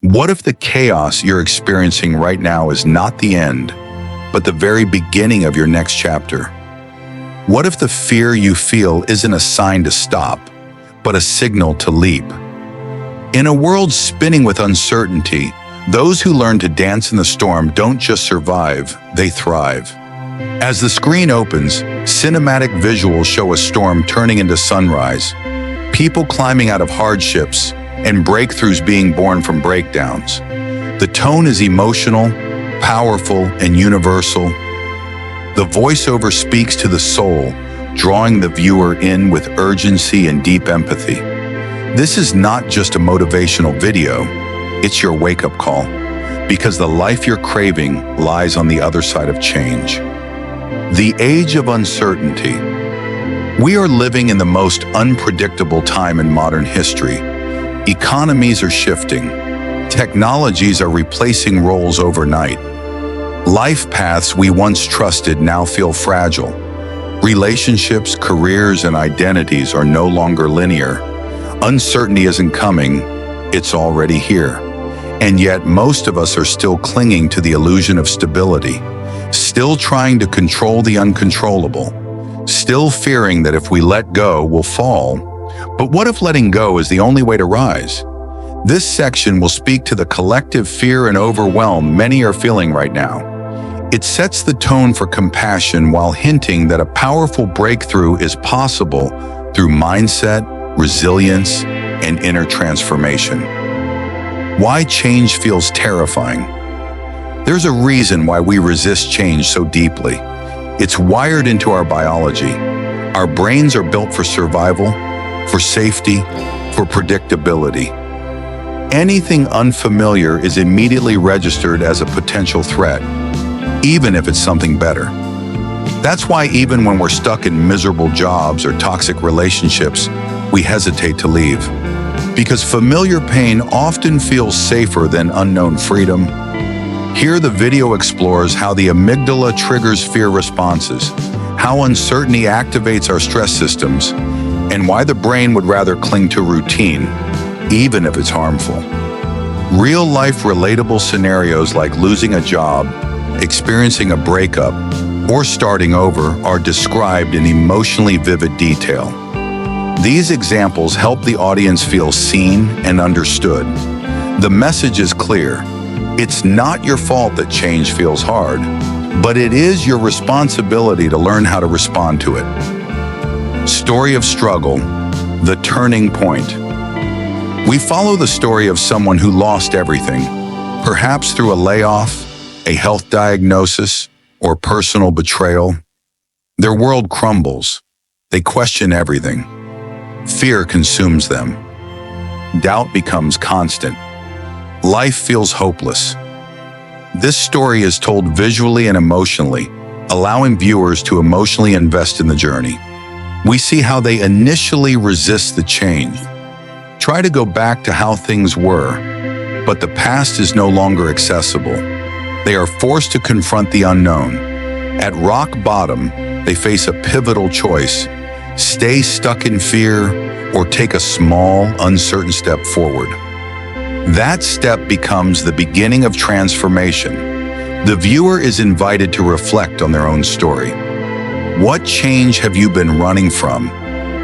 What if the chaos you're experiencing right now is not the end, but the very beginning of your next chapter? What if the fear you feel isn't a sign to stop, but a signal to leap? In a world spinning with uncertainty, those who learn to dance in the storm don't just survive, they thrive. As the screen opens, cinematic visuals show a storm turning into sunrise, people climbing out of hardships, and breakthroughs being born from breakdowns. The tone is emotional, powerful, and universal. The voiceover speaks to the soul, drawing the viewer in with urgency and deep empathy. This is not just a motivational video, it's your wake-up call, because the life you're craving lies on the other side of change. The age of uncertainty. We are living in the most unpredictable time in modern history. Economies are shifting. Technologies are replacing roles overnight. Life paths we once trusted now feel fragile. Relationships, careers, and identities are no longer linear. Uncertainty isn't coming, it's already here. And yet most of us are still clinging to the illusion of stability, still trying to control the uncontrollable, still fearing that if we let go, we'll fall. But what if letting go is the only way to rise? This section will speak to the collective fear and overwhelm many are feeling right now. It sets the tone for compassion while hinting that a powerful breakthrough is possible through mindset, resilience, and inner transformation. Why change feels terrifying. There's a reason why we resist change so deeply. It's wired into our biology. Our brains are built for survival, for safety, for predictability. Anything unfamiliar is immediately registered as a potential threat, even if it's something better. That's why even when we're stuck in miserable jobs or toxic relationships, we hesitate to leave. Because familiar pain often feels safer than unknown freedom. Here the video explores how the amygdala triggers fear responses, how uncertainty activates our stress systems, and why the brain would rather cling to routine, even if it's harmful. Real-life relatable scenarios like losing a job, experiencing a breakup, or starting over are described in emotionally vivid detail. These examples help the audience feel seen and understood. The message is clear. It's not your fault that change feels hard, but it is your responsibility to learn how to respond to it. Story of struggle, the turning point. We follow the story of someone who lost everything, perhaps through a layoff, a health diagnosis, or personal betrayal. Their world crumbles. They question everything. Fear consumes them. Doubt becomes constant. Life feels hopeless. This story is told visually and emotionally, allowing viewers to emotionally invest in the journey. We see how they initially resist the change, try to go back to how things were, but the past is no longer accessible. They are forced to confront the unknown. At rock bottom, they face a pivotal choice: stay stuck in fear or take a small, uncertain step forward. That step becomes the beginning of transformation. The viewer is invited to reflect on their own story. What change have you been running from?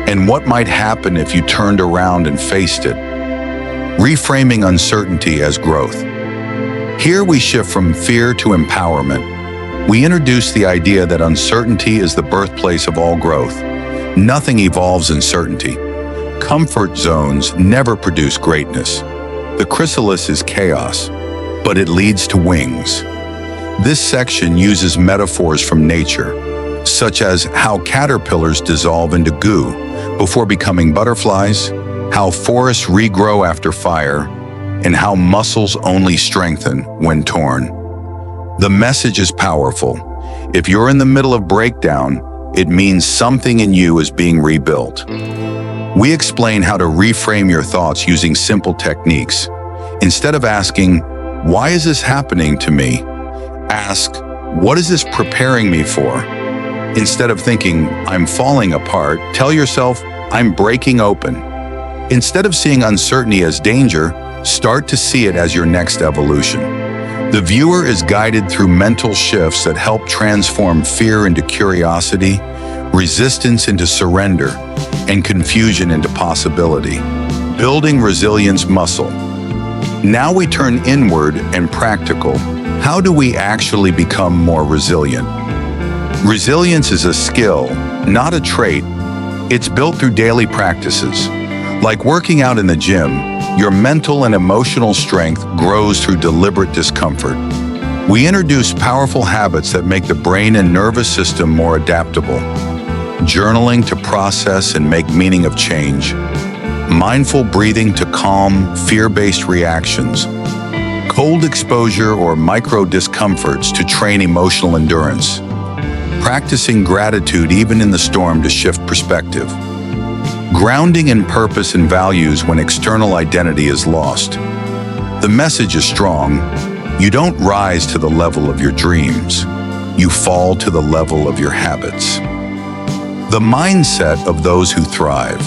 And what might happen if you turned around and faced it? Reframing uncertainty as growth. Here we shift from fear to empowerment. We introduce the idea that uncertainty is the birthplace of all growth. Nothing evolves in certainty. Comfort zones never produce greatness. The chrysalis is chaos, but it leads to wings. This section uses metaphors from nature, such as how caterpillars dissolve into goo before becoming butterflies, how forests regrow after fire, and how muscles only strengthen when torn. The message is powerful. If you're in the middle of breakdown, it means something in you is being rebuilt. We explain how to reframe your thoughts using simple techniques. Instead of asking, "Why is this happening to me?" ask, "What is this preparing me for?" Instead of thinking, "I'm falling apart," tell yourself, "I'm breaking open." Instead of seeing uncertainty as danger, Start to see it as your next evolution. The viewer is guided through mental shifts that help transform fear into curiosity, resistance into surrender, and confusion into possibility, building resilience muscle. Now we turn inward and practical. How do we actually become more resilient? Resilience is a skill, not a trait. It's built through daily practices. Like working out in the gym, your mental and emotional strength grows through deliberate discomfort. We introduce powerful habits that make the brain and nervous system more adaptable. Journaling to process and make meaning of change. Mindful breathing to calm fear-based reactions. Cold exposure or micro discomforts to train emotional endurance. Practicing gratitude even in the storm to shift perspective. Grounding in purpose and values when external identity is lost. The message is strong. You don't rise to the level of your dreams. You fall to the level of your habits. The mindset of those who thrive.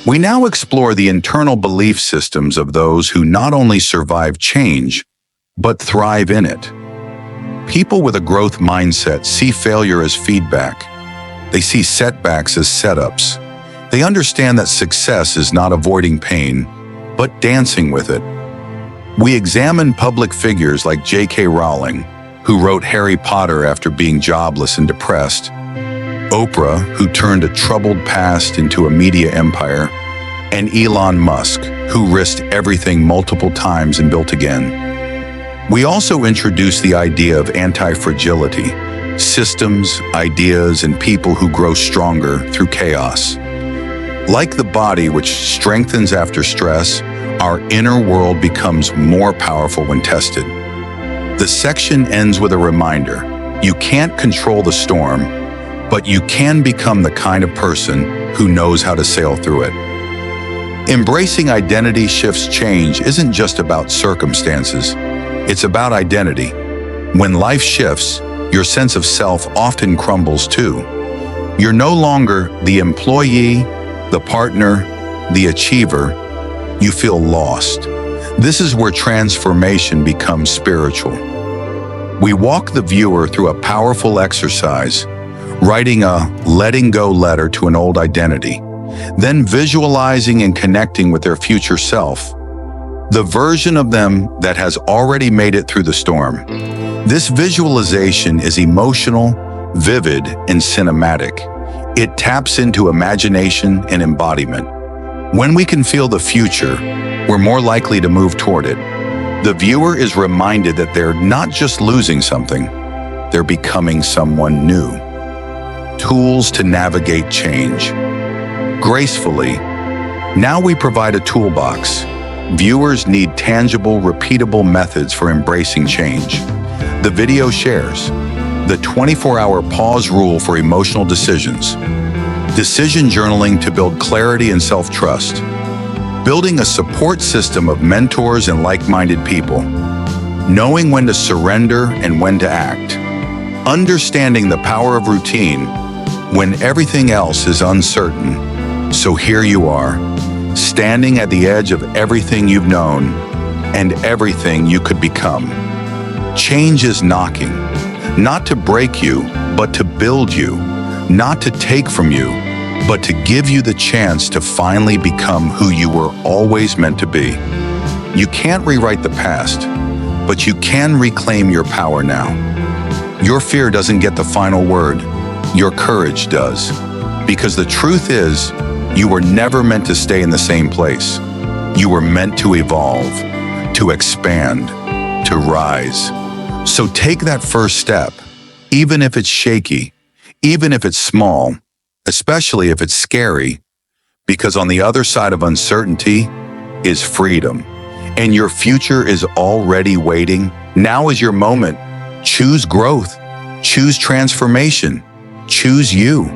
We now explore the internal belief systems of those who not only survive change, but thrive in it. People with a growth mindset see failure as feedback. They see setbacks as setups. They understand that success is not avoiding pain, but dancing with it. We examine public figures like J.K. Rowling, who wrote Harry Potter after being jobless and depressed, Oprah, who turned a troubled past into a media empire, and Elon Musk, who risked everything multiple times and built again. We also introduce the idea of anti-fragility, systems, ideas, and people who grow stronger through chaos. Like the body which strengthens after stress, our inner world becomes more powerful when tested. The section ends with a reminder: you can't control the storm, but you can become the kind of person who knows how to sail through it. Embracing identity shifts change isn't just about circumstances. It's about identity. When life shifts, your sense of self often crumbles too. You're no longer the employee, the partner, the achiever. You feel lost. This is where transformation becomes spiritual. We walk the viewer through a powerful exercise, writing a letting go letter to an old identity, then visualizing and connecting with their future self, the version of them that has already made it through the storm. This visualization is emotional, vivid, and cinematic. It taps into imagination and embodiment. When we can feel the future, we're more likely to move toward it. The viewer is reminded that they're not just losing something, they're becoming someone new. Tools to navigate change. Gracefully, now we provide a toolbox. Viewers need tangible, repeatable methods for embracing change. The video shares the 24-hour pause rule for emotional decisions, decision journaling to build clarity and self-trust, building a support system of mentors and like-minded people, knowing when to surrender and when to act, understanding the power of routine when everything else is uncertain. So here you are, standing at the edge of everything you've known and everything you could become. Change is knocking, not to break you, but to build you, not to take from you, but to give you the chance to finally become who you were always meant to be. You can't rewrite the past, but you can reclaim your power now. Your fear doesn't get the final word, your courage does. Because the truth is, you were never meant to stay in the same place. You were meant to evolve, to expand, to rise. So take that first step, even if it's shaky, even if it's small, especially if it's scary, because on the other side of uncertainty is freedom, and your future is already waiting. Now is your moment. Choose growth, choose transformation, choose you.